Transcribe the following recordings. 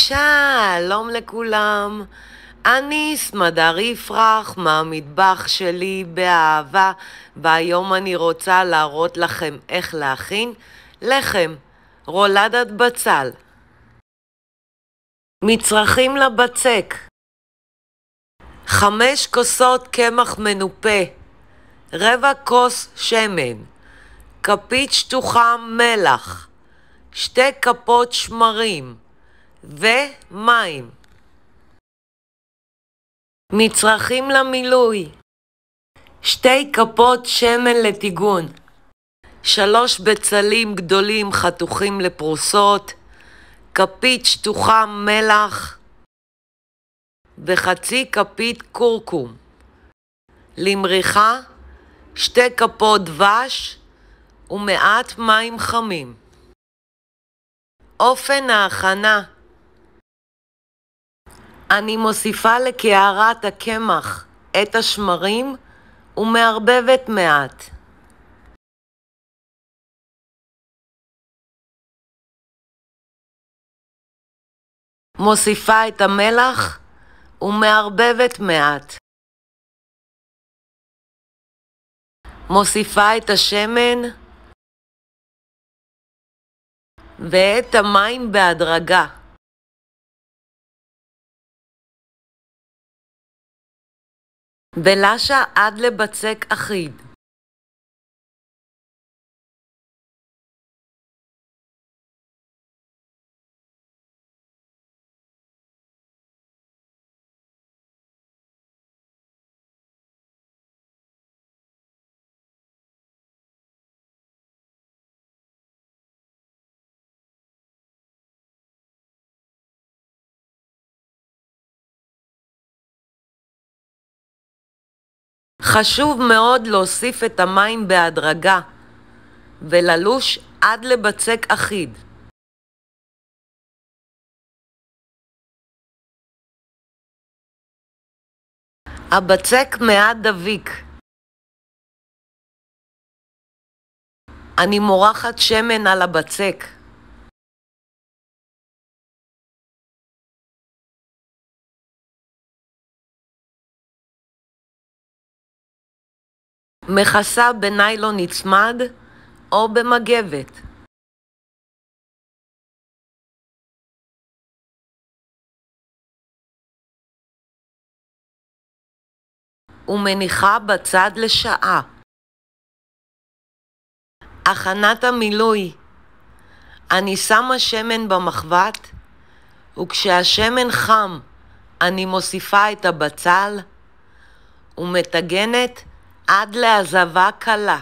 שלום לכולם, אני סמדר יפרח מהמטבח שלי באהבה, והיום אני רוצה להראות לכם איך להכין לחם רולדת בצל. מצרכים לבצק: 5 כוסות קמח מנופה, רבע כוס שמן, כפית שטוחה מלח, 2 כפות שמרים ומים. מצרכים למילוי: 2 כפות שמן לטיגון, 3 בצלים גדולים חתוכים לפרוסות, כפית שטוחה מלח וחצי כפית קורקום. למריחה 2 כפות דבש ומעט מים חמים. אופן ההכנה: אני מוסיפה לקערת הקמח את השמרים ומערבבת מעט. מוסיפה את המלח ומערבבת מעט. מוסיפה את השמן ואת המים בהדרגה. ולשה עד לבצק אחיד. חשוב מאוד להוסיף את המים בהדרגה וללוש עד לבצק אחיד. הבצק מעט דביק. אני מורחת שמן על הבצק. מכסה בניילון נצמד או במגבת. ומניחה בצד לשעה. הכנת המילוי: אני שמה שמן במחבת, וכשהשמן חם אני מוסיפה את הבצל ומטגנת עד להזבה קלה.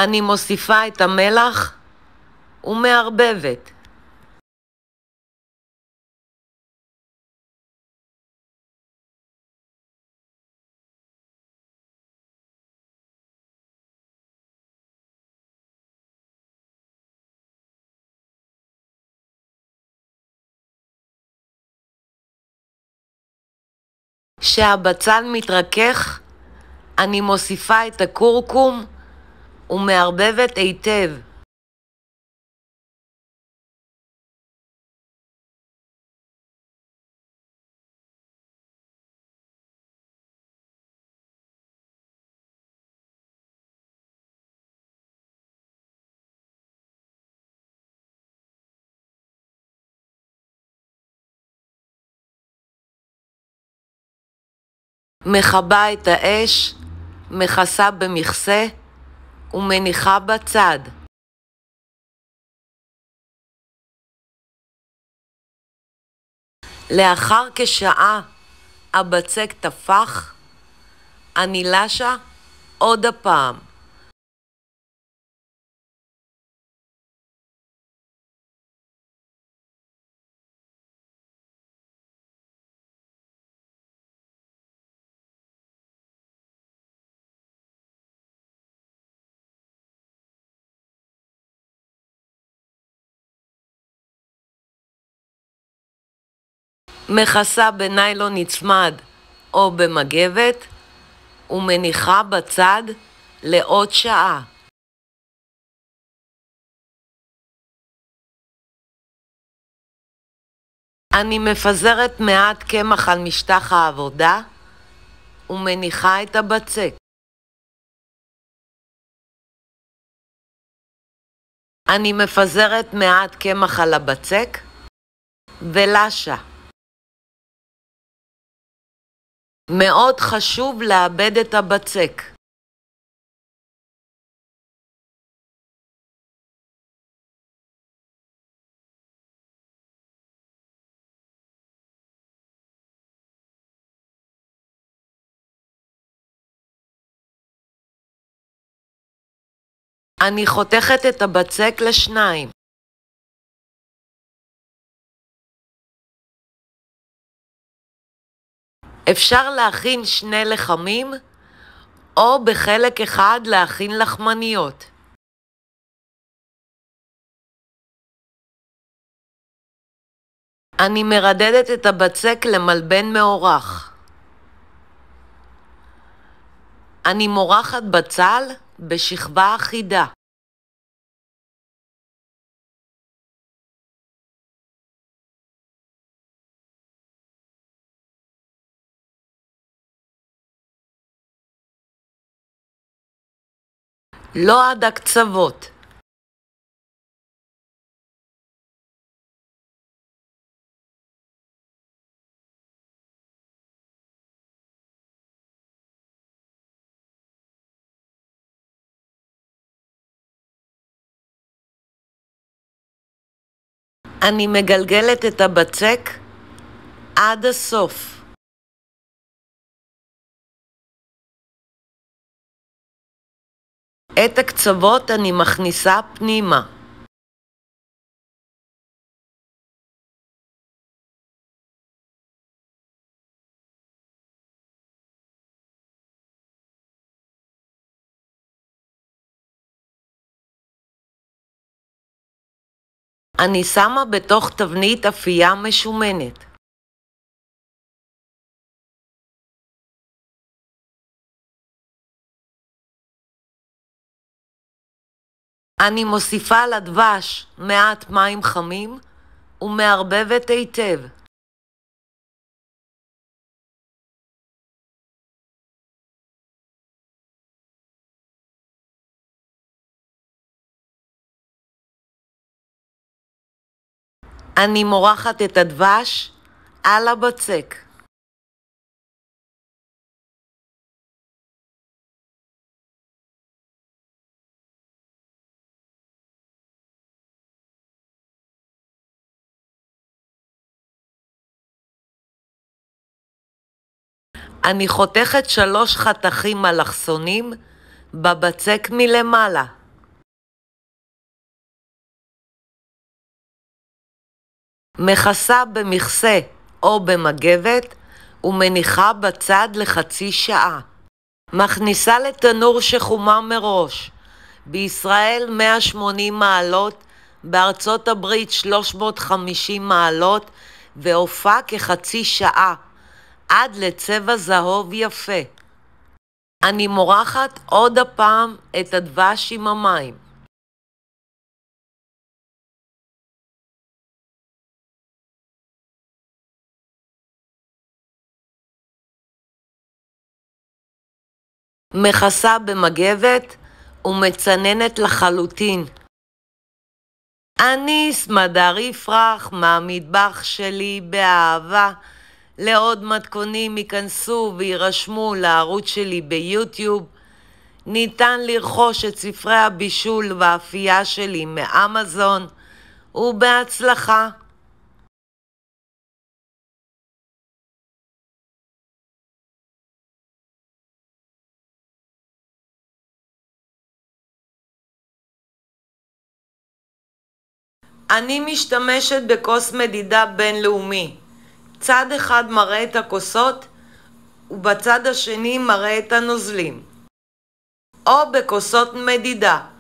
אני מוסיפה את המלח ומערבבת. כשהבצל מתרכך, אני מוסיפה את הקורקום ומערבבת היטב. מכבה את האש, מכסה במכסה ומניחה בצד. לאחר כשעה הבצק תפח, אני לשה עוד הפעם. מכסה בניילון נצמד או במגבת ומניחה בצד לעוד שעה. אני מפזרת מעט קמח על משטח העבודה ומניחה את הבצק. אני מפזרת מעט קמח על הבצק ולשה. מאוד חשוב לאבד את הבצק. אני חותכת את הבצק לשניים. אפשר להכין שני לחמים, או בחלק אחד להכין לחמניות. אני מרדדת את הבצק למלבן מאורח. אני מורחת בצל בשכבה אחידה. לא עד הקצוות. אני מגלגלת את הבצק עד הסוף. את הקצוות אני מכניסה פנימה. אני שמה בתוך תבנית אפייה משומנת. אני מוסיפה לדבש מעט מים חמים ומערבבת היטב. אני מורחת את הדבש על הבצק. אני חותכת 3 חתכים אלכסונים בבצק מלמעלה. מכסה במכסה או במגבת ומניחה בצד לחצי שעה. מכניסה לתנור שחומם מראש. בישראל 180 מעלות, בארצות הברית 350 מעלות, ועופה כחצי שעה, עד לצבע זהוב יפה. אני מורחת עוד הפעם את הדבש עם המים. מכסה במגבת ומצננת לחלוטין. אני סמדר יפרח מהמטבח שלי באהבה. לעוד מתכונים ייכנסו וירשמו לערוץ שלי ביוטיוב. ניתן לרכוש את ספרי הבישול והאפייה שלי מאמזון, ובהצלחה. אני משתמשת בכוס מדידה בינלאומי. צד אחד מראה את הכוסות ובצד השני מראה את הנוזלים. או בכוסות מדידה.